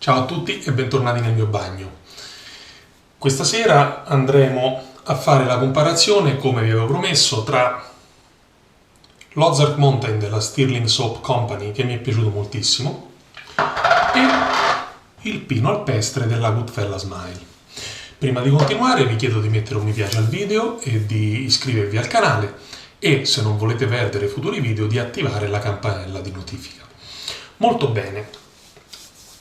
Ciao a tutti e bentornati nel mio bagno. Questa sera andremo a fare la comparazione, come vi avevo promesso, tra l'Ozark Mountain della Stirling Soap Company, che mi è piaciuto moltissimo, e il pino alpestre della Goodfella Smile. Prima di continuare vi chiedo di mettere un mi piace al video e di iscrivervi al canale e, se non volete perdere futuri video, di attivare la campanella di notifica. Molto bene.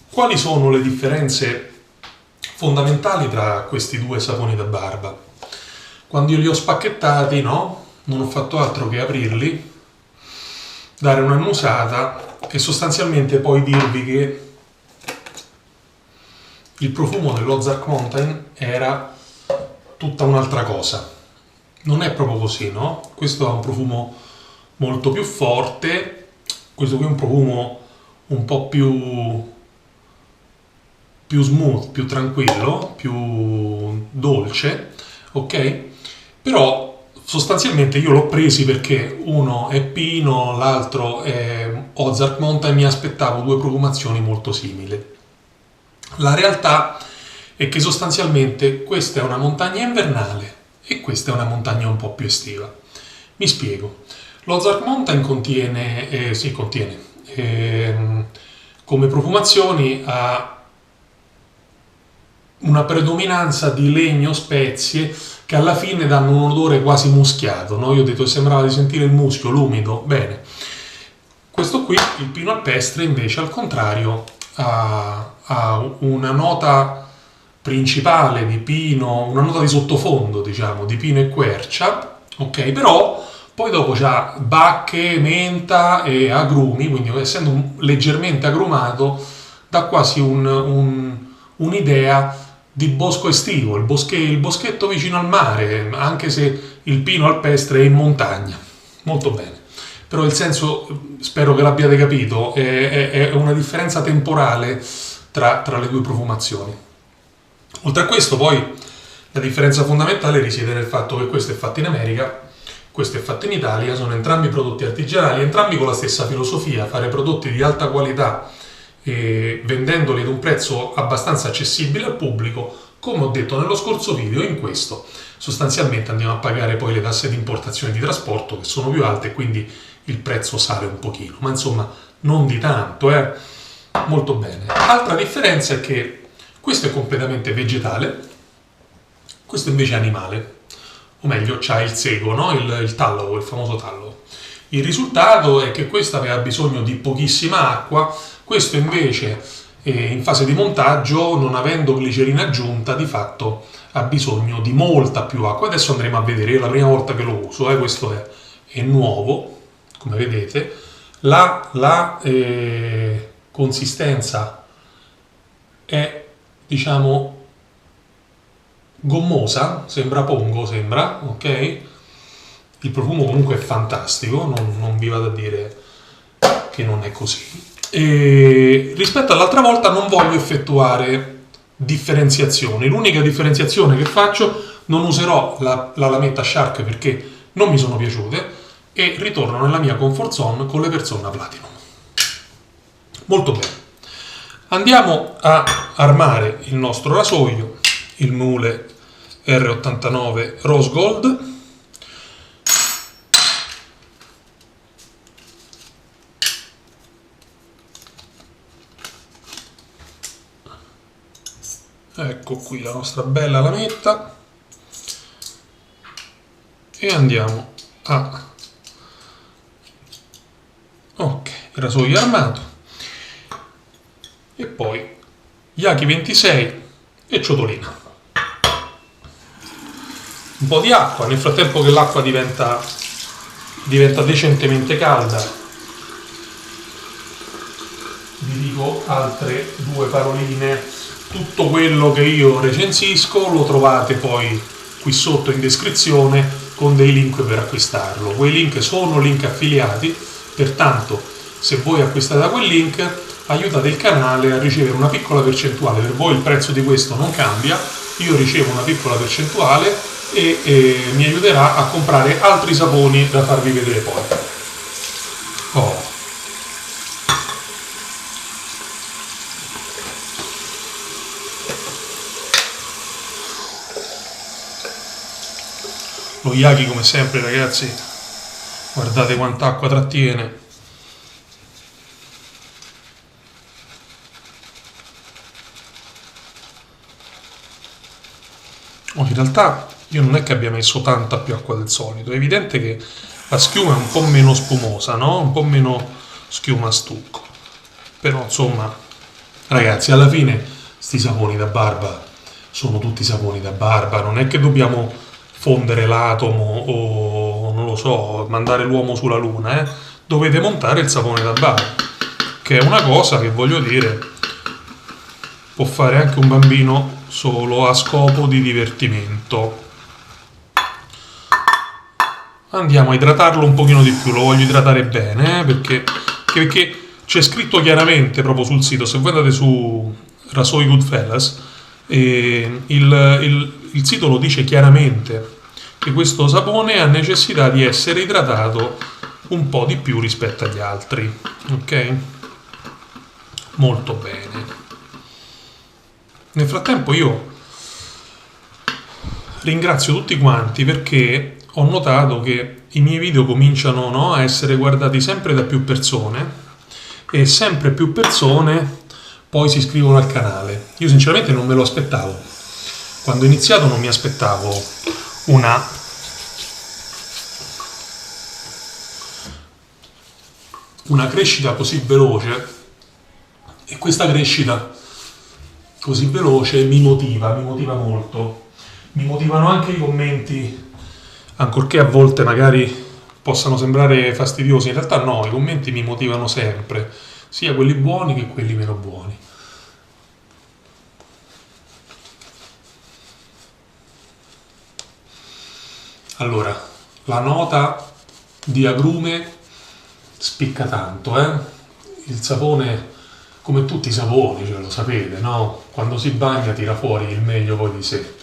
Quali sono le differenze fondamentali tra questi due saponi da barba? Quando io li ho spacchettati, non ho fatto altro che aprirli, dare un'annusata e sostanzialmente poi dirvi che il profumo dell'Ozark Mountain era tutta un'altra cosa. Non è proprio così, no? Questo ha un profumo molto più forte, questo qui è un profumo un po' più smooth, più tranquillo, più dolce, ok? Però sostanzialmente io l'ho presi perché uno è pino, l'altro è Ozark Mountain, mi aspettavo due profumazioni molto simili. La realtà è che sostanzialmente questa è una montagna invernale e questa è una montagna un po' più estiva. Mi spiego. L'Ozark Mountain contiene come profumazioni ha una predominanza di legno, spezie, che alla fine danno un odore quasi muschiato, no? Io ho detto che sembrava di sentire il muschio, l'umido, bene. Questo qui, il pino alpestre, invece, al contrario, ha una nota principale di pino, una nota di sottofondo, diciamo, di pino e quercia, ok? Però poi dopo c'ha bacche, menta e agrumi, quindi essendo leggermente agrumato, dà quasi un'idea di bosco estivo, il boschetto vicino al mare, anche se il pino alpestre è in montagna. Molto bene. Però il senso, spero che l'abbiate capito, è una differenza temporale tra le due profumazioni. Oltre a questo, poi, la differenza fondamentale risiede nel fatto che questo è fatto in America, questo è fatto in Italia, sono entrambi prodotti artigianali, entrambi con la stessa filosofia, fare prodotti di alta qualità e vendendoli ad un prezzo abbastanza accessibile al pubblico. Come ho detto nello scorso video, in questo sostanzialmente andiamo a pagare poi le tasse di importazione e di trasporto, che sono più alte, e quindi il prezzo sale un pochino, ma insomma non di tanto, molto bene. Altra differenza è che questo è completamente vegetale, questo invece è animale, o meglio c'ha il sego, no? il tallow, il famoso tallow. Il risultato è che questo aveva bisogno di pochissima acqua, questo invece in fase di montaggio, non avendo glicerina aggiunta, di fatto ha bisogno di molta più acqua. Adesso andremo a vedere, è la prima volta che lo uso, questo è nuovo, come vedete. La consistenza è, diciamo, gommosa, sembra pongo, ok? Il profumo comunque è fantastico, non vi vado a dire che non è così. E rispetto all'altra volta non voglio effettuare differenziazioni. L'unica differenziazione che faccio, non userò la lametta Shark perché non mi sono piaciute e ritorno nella mia comfort zone con le Persona Platinum. Molto bene. Andiamo a armare il nostro rasoio, il Mule R89 Rose Gold. Ecco qui la nostra bella lametta e andiamo ok, il rasoio armato e poi Yaki 26 e ciotolina, un po' di acqua. Nel frattempo che l'acqua diventa decentemente calda, vi dico altre due paroline. Tutto quello che io recensisco lo trovate poi qui sotto in descrizione con dei link per acquistarlo. Quei link sono link affiliati, pertanto se voi acquistate da quel link aiutate il canale a ricevere una piccola percentuale. Per voi il prezzo di questo non cambia, io ricevo una piccola percentuale e mi aiuterà a comprare altri saponi da farvi vedere poi. Lo Yaki come sempre ragazzi, guardate quanta acqua trattiene. In realtà io non è che abbia messo tanta più acqua del solito, è evidente che la schiuma è un po' meno spumosa, no? Un po' meno schiuma a stucco. Però insomma, ragazzi, alla fine sti saponi da barba sono tutti saponi da barba, non è che dobbiamo fondere l'atomo o non lo so, mandare l'uomo sulla luna, eh? Dovete montare il sapone da barba, che è una cosa che voglio dire può fare anche un bambino solo a scopo di divertimento. Andiamo a idratarlo un pochino di più, lo voglio idratare bene, perché c'è scritto chiaramente proprio sul sito, se voi andate su Rasoi Goodfellas, il sito lo dice chiaramente che questo sapone ha necessità di essere idratato un po' di più rispetto agli altri, ok? Molto bene. Nel frattempo io ringrazio tutti quanti perché ho notato che i miei video cominciano, no, a essere guardati sempre da più persone e sempre più persone poi si iscrivono al canale. Io sinceramente non me lo aspettavo. Quando ho iniziato non mi aspettavo una crescita così veloce, e questa crescita così veloce mi motiva molto. Mi motivano anche i commenti, ancorché a volte magari possano sembrare fastidiosi, in realtà no, i commenti mi motivano sempre, sia quelli buoni che quelli meno buoni. Allora, la nota di agrume spicca tanto, eh? Il sapone, come tutti i saponi, cioè lo sapete, no? Quando si bagna tira fuori il meglio poi di sé.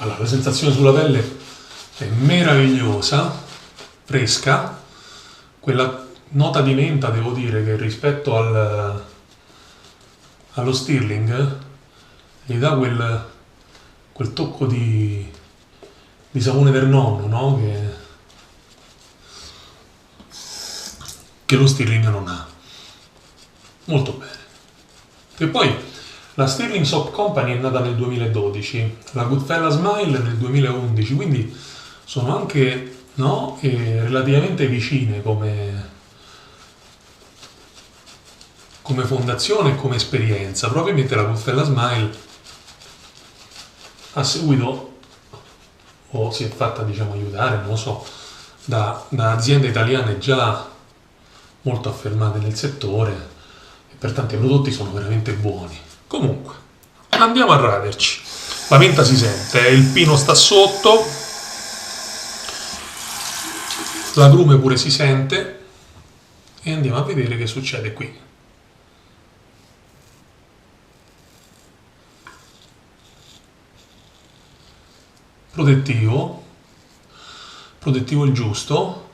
Allora, la sensazione sulla pelle è meravigliosa, fresca, quella nota di menta devo dire che rispetto allo Stirling gli dà quel tocco di sapone del nonno, no? Che lo Stirling non ha. Molto bene. E poi la Stirling Soap Company è nata nel 2012, la Goodfellas Smile nel 2011, quindi sono anche, no, relativamente vicine come fondazione e come esperienza. Probabilmente la Goodfellas Smile ha seguito o si è fatta, diciamo, aiutare, non lo so, da aziende italiane già molto affermate nel settore e pertanto i prodotti sono veramente buoni. Comunque, andiamo a raderci. La menta si sente, il pino sta sotto, l'agrume pure si sente e andiamo a vedere che succede qui. Protettivo il giusto.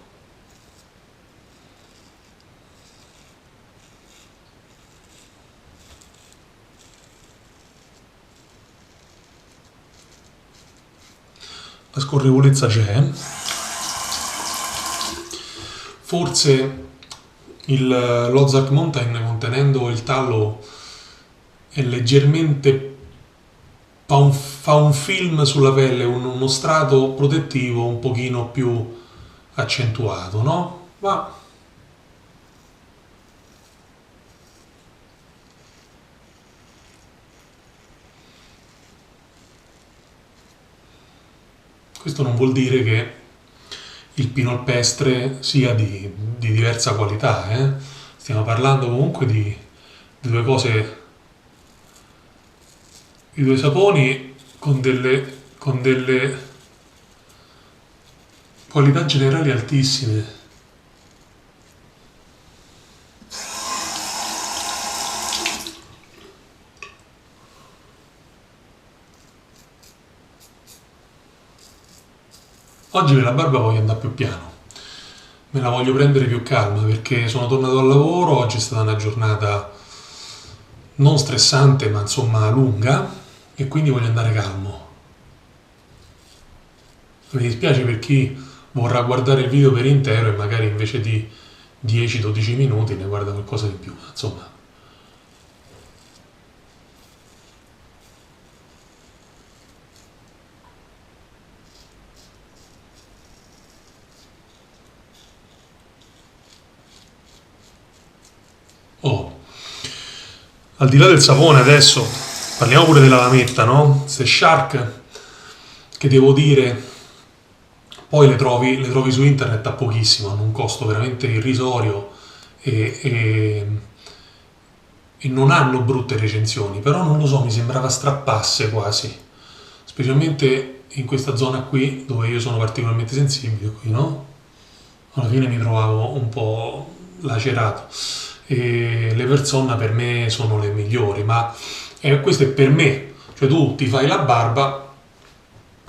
La scorrevolezza c'è. Forse l'Ozark Mountain, contenendo il tallo, è leggermente fa un film sulla pelle, uno strato protettivo un pochino più accentuato, no? Ma questo non vuol dire che il pino alpestre sia di diversa qualità, eh? Stiamo parlando comunque di due cose, di due saponi con delle qualità generali altissime. Oggi per la barba voglio andare più piano, me la voglio prendere più calma perché sono tornato al lavoro, oggi è stata una giornata non stressante ma insomma lunga e quindi voglio andare calmo. Mi dispiace per chi vorrà guardare il video per intero e magari invece di 10-12 minuti ne guarda qualcosa di più, insomma. Oh, al di là del sapone adesso parliamo pure della lametta, no? Queste Shark che devo dire poi le trovi su internet a pochissimo, hanno un costo veramente irrisorio e, e- e non hanno brutte recensioni, però non lo so, mi sembrava strappasse quasi, specialmente in questa zona qui dove io sono particolarmente sensibile, qui no? Alla fine mi trovavo un po' lacerato e le persone per me sono le migliori, ma questo è per me, cioè tu ti fai la barba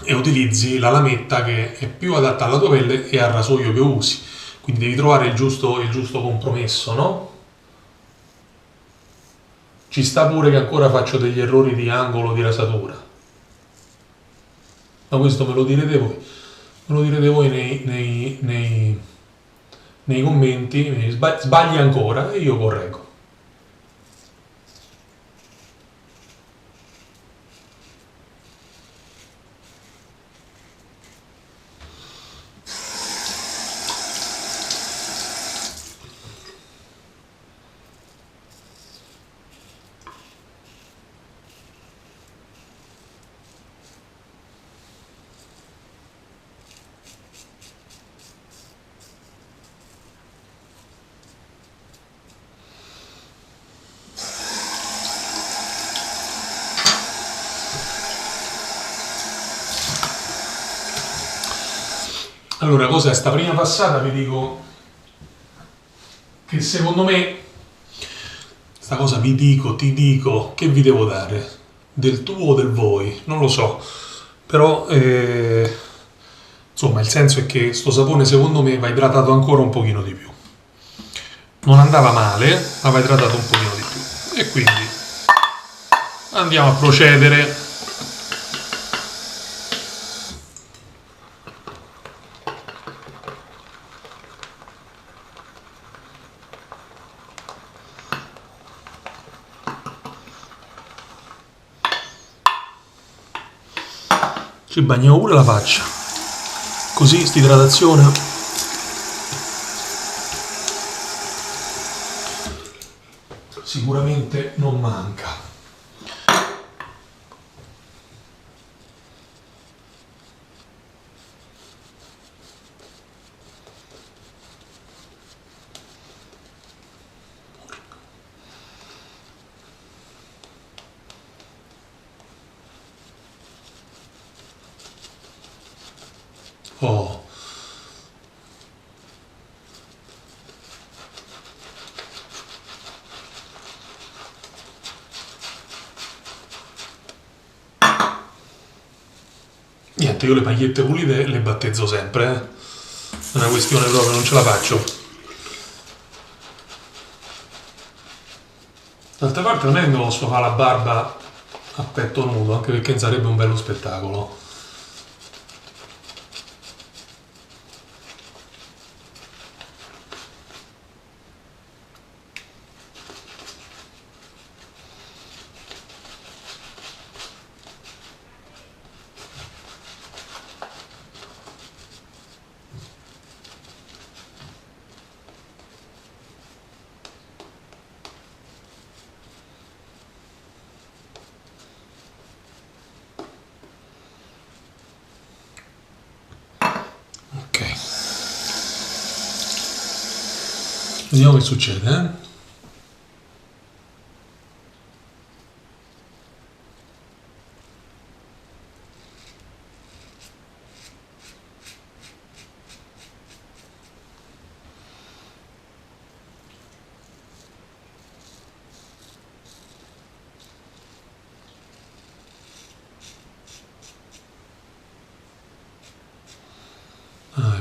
e utilizzi la lametta che è più adatta alla tua pelle e al rasoio che usi, quindi devi trovare il giusto compromesso, no? Ci sta pure che ancora faccio degli errori di angolo di rasatura, ma questo me lo direte voi nei commenti, sbagli ancora e io correggo. Allora, cos'è sta prima passata? Vi dico che secondo me, sta cosa vi dico, ti dico, che vi devo dare? Del tu o del voi? Non lo so, però insomma il senso è che sto sapone secondo me va idratato ancora un pochino di più. Non andava male, ma va idratato un pochino di più. E quindi andiamo a procedere. Ci bagniamo pure la faccia. Così, sta idratazione sicuramente non manca. Oh, niente, io le pagliette pulite le battezzo sempre, eh. È una questione proprio, non ce la faccio. D'altra parte non è che mi posso fare la barba a petto nudo, anche perché sarebbe un bello spettacolo. Ok, vediamo che succede, eh.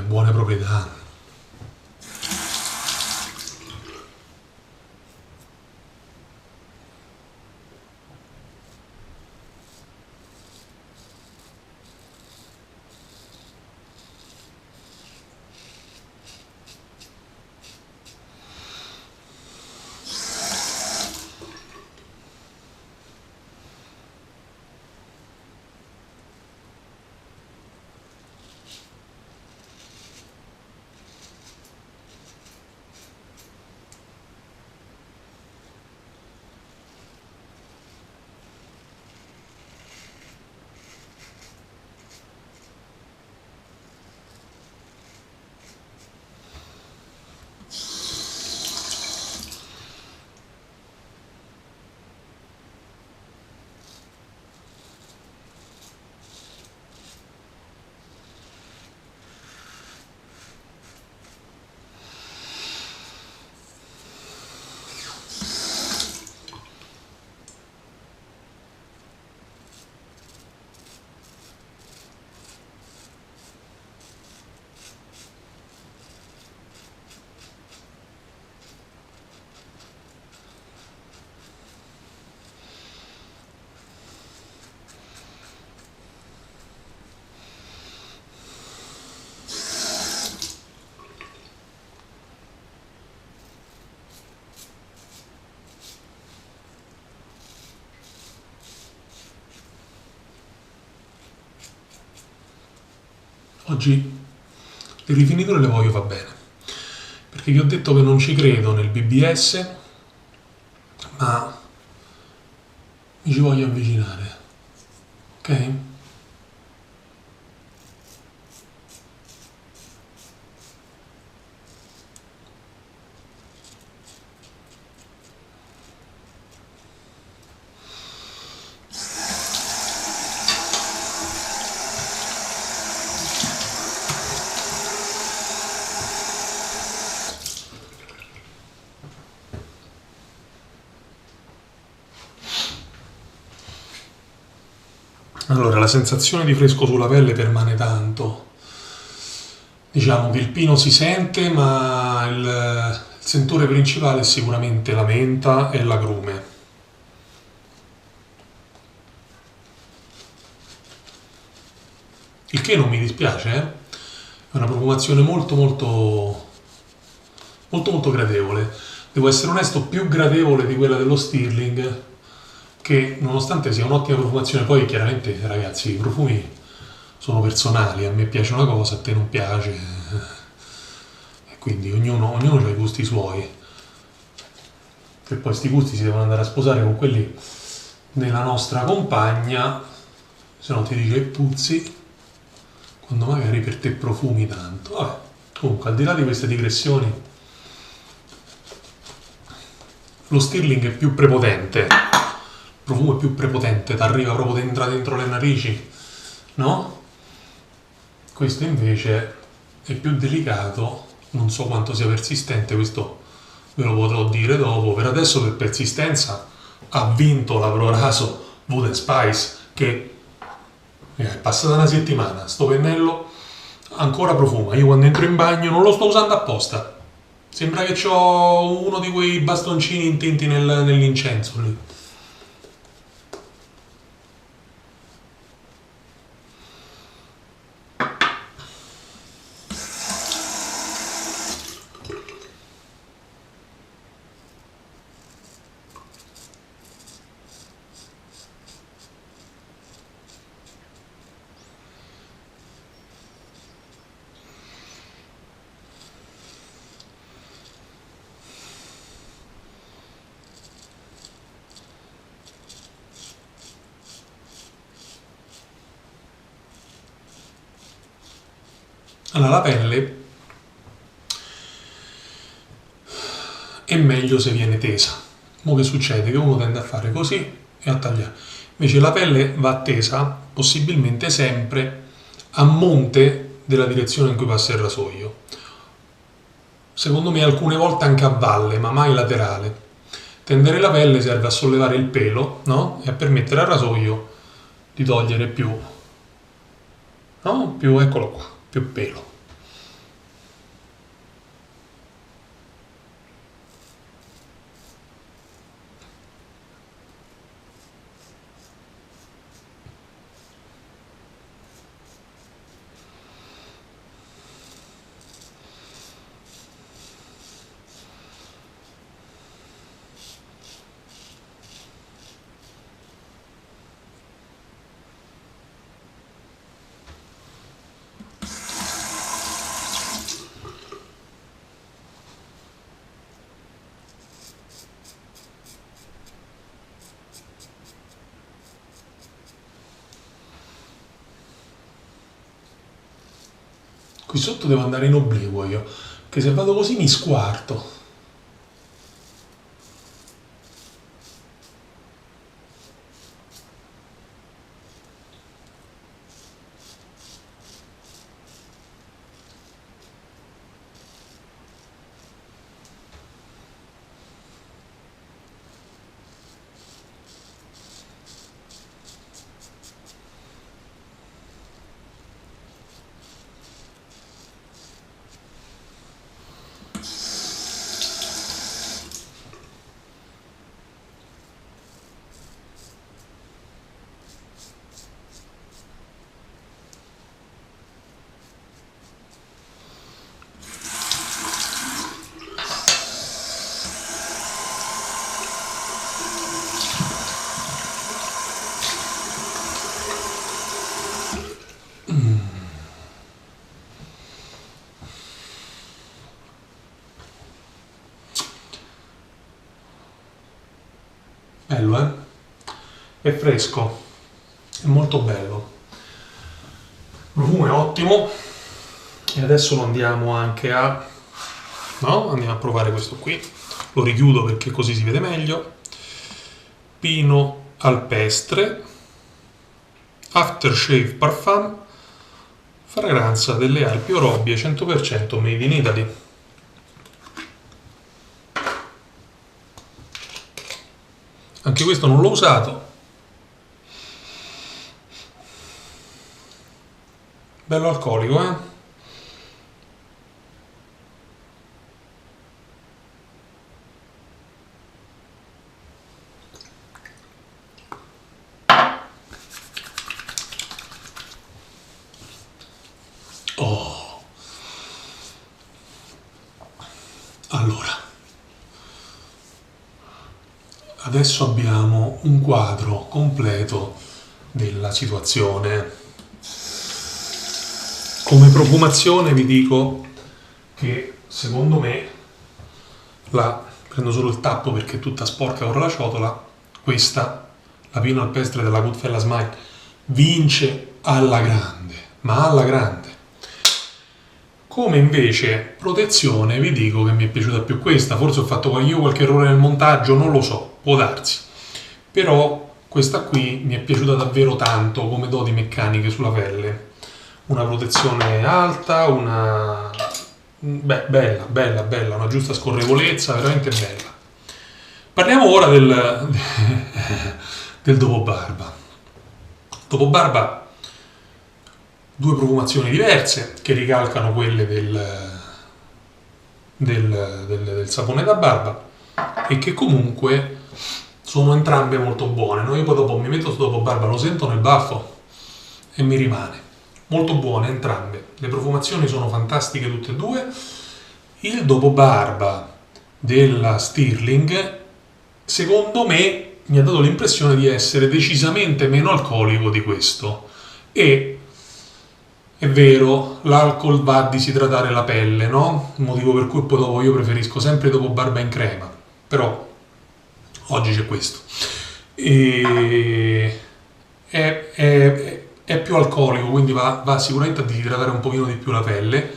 buone proprietà. Oggi le rifiniture le voglio fa bene, perché vi ho detto che non ci credo nel BBS, ma mi ci voglio avvicinare, ok? Allora, la sensazione di fresco sulla pelle permane tanto. Diciamo che il pino si sente, ma il sentore principale è sicuramente la menta e l'agrume. Il che non mi dispiace, eh? È una profumazione molto gradevole. Devo essere onesto, più gradevole di quella dello Stirling, che nonostante sia un'ottima profumazione, poi chiaramente ragazzi i profumi sono personali, a me piace una cosa, a te non piace, e quindi ognuno ha i gusti suoi, che poi sti gusti si devono andare a sposare con quelli della nostra compagna, se no ti dice che puzzi, quando magari per te profumi tanto. Vabbè, comunque al di là di queste digressioni, lo Stirling è più prepotente, il profumo è più prepotente, ti arriva proprio dentro le narici, no? Questo invece è più delicato, non so quanto sia persistente, questo ve lo potrò dire dopo. Per adesso per persistenza ha vinto la Proraso Wood Spice, che è passata una settimana, sto pennello ancora profuma. Io quando entro in bagno non lo sto usando apposta, sembra che ho uno di quei bastoncini intinti nell'incenso lì. Allora, la pelle è meglio se viene tesa. Mo che succede? Che uno tende a fare così e a tagliare. Invece la pelle va tesa possibilmente sempre a monte della direzione in cui passa il rasoio. Secondo me alcune volte anche a valle, ma mai laterale. Tendere la pelle serve a sollevare il pelo, no? E a permettere al rasoio di togliere più, no? Più, eccolo qua, più pelo. Qui sotto devo andare in obliquo io, che se vado così mi squarto. Bello, eh? È fresco, è molto bello. Il profumo è ottimo. E adesso lo andiamo anche a... No? Andiamo a provare questo qui. Lo richiudo perché così si vede meglio. Pino alpestre, aftershave parfum, fragranza delle Alpi Orobbie 100% made in Italy. Anche questo non l'ho usato. Bello alcolico, eh? Oh. Allora. Adesso abbiamo un quadro completo della situazione. Come profumazione vi dico che secondo me, prendo solo il tappo perché è tutta sporca con la ciotola, questa, la Pino alpestre della Goodfellas Smile, vince alla grande, ma alla grande. Come invece protezione vi dico che mi è piaciuta più questa, forse ho fatto io qualche errore nel montaggio, non lo so, può darsi. Però questa qui mi è piaciuta davvero tanto come doti meccaniche sulla pelle. Una protezione alta, una... bella, una giusta scorrevolezza, veramente bella. Parliamo ora del dopo barba. Dopo barba, due profumazioni diverse che ricalcano quelle del sapone da barba e che comunque sono entrambe molto buone. No? Io poi dopo mi metto su dopo barba, lo sento nel baffo e mi rimane. Molto buone entrambe. Le profumazioni sono fantastiche tutte e due. Il dopo barba della Stirling, secondo me, mi ha dato l'impressione di essere decisamente meno alcolico di questo. E è vero, l'alcol va a disidratare la pelle, no? Motivo per cui poi dopo io preferisco sempre dopo barba in crema. Però oggi c'è questo. E è più alcolico, quindi va sicuramente a disidratare un pochino di più la pelle,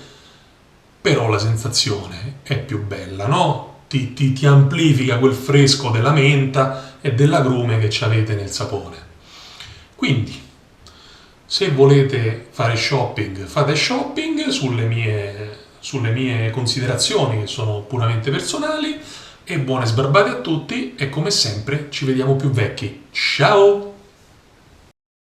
però la sensazione è più bella, no? Ti amplifica quel fresco della menta e dell'agrume che avete nel sapone. Quindi, se volete fare shopping, fate shopping sulle mie considerazioni che sono puramente personali, e buone sbarbate a tutti e come sempre ci vediamo più vecchi. Ciao!